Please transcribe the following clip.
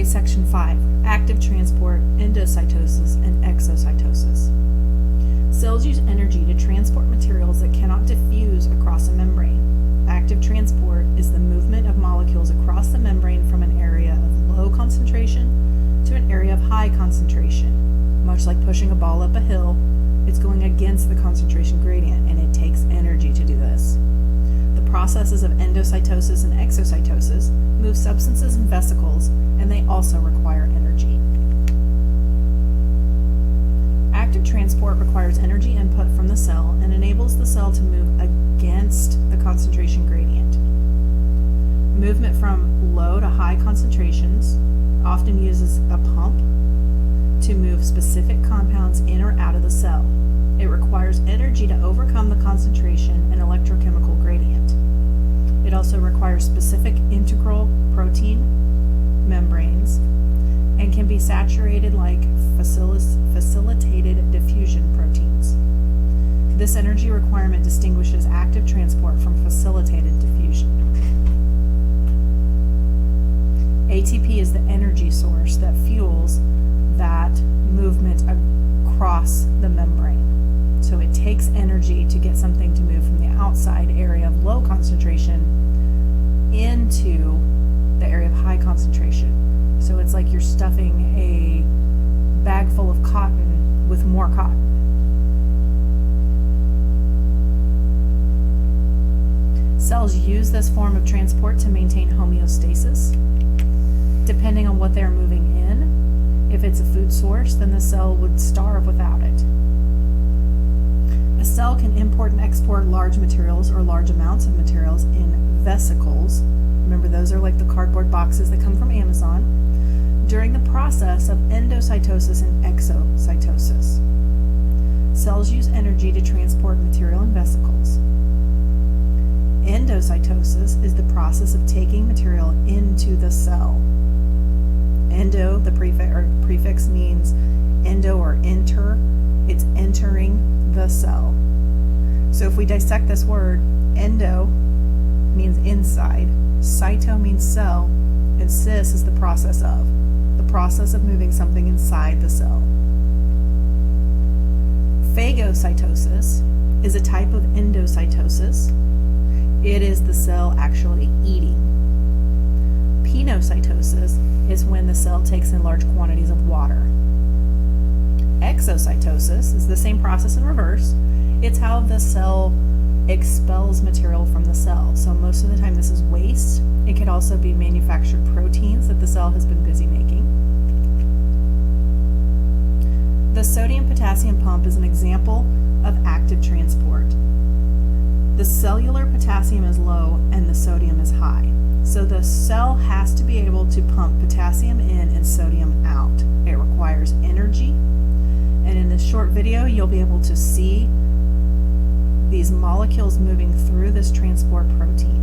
3, Section 5, Active Transport, Endocytosis, and Exocytosis. Cells use energy to transport materials that cannot diffuse across a membrane. Active transport is the movement of molecules across the membrane from an area of low concentration to an area of high concentration. Much like pushing a ball up a hill, it's going against the concentration gradient, and it takes energy to do this. The processes of endocytosis and exocytosis move substances in vesicles, and they also require energy. Active transport requires energy input from the cell and enables the cell to move against the concentration gradient. Movement from low to high concentrations often uses a pump to move specific compounds in or out of the cell. It requires energy to overcome the concentration and electrochemical gradient. It also requires specific integral protein membranes and can be saturated like facilitated diffusion proteins. This energy requirement distinguishes active transport from facilitated diffusion. ATP is the energy source that fuels that movement across the membrane. So it takes energy to get something to move from the outside area of low concentration into the area of high concentration. So it's like you're stuffing a bag full of cotton with more cotton. Cells use this form of transport to maintain homeostasis. Depending on what they're moving in, if it's a food source, then the cell would starve without it. A cell can import and export large materials or large amounts of materials in vesicles. Remember, those are like the cardboard boxes that come from Amazon during the process of endocytosis and exocytosis. Cells use energy to transport material in vesicles. Endocytosis is the process of taking material into the cell. Endo, the prefix means endo or enter. It's entering the cell. So if we dissect this word, endo means inside, cyto means cell, and sys is the process of moving something inside the cell. Phagocytosis is a type of endocytosis. It is the cell actually eating. Penocytosis is when the cell takes in large quantities of water. Exocytosis is the same process in reverse. It's how the cell expels material from the cell. So most of the time this is waste. It could also be manufactured proteins that the cell has been busy making. The sodium-potassium pump is an example of active transport. The cellular potassium is low and the sodium is high. So the cell has to be able to pump potassium in and sodium out. It requires energy. And in this short video, you'll be able to see these molecules moving through this transport protein.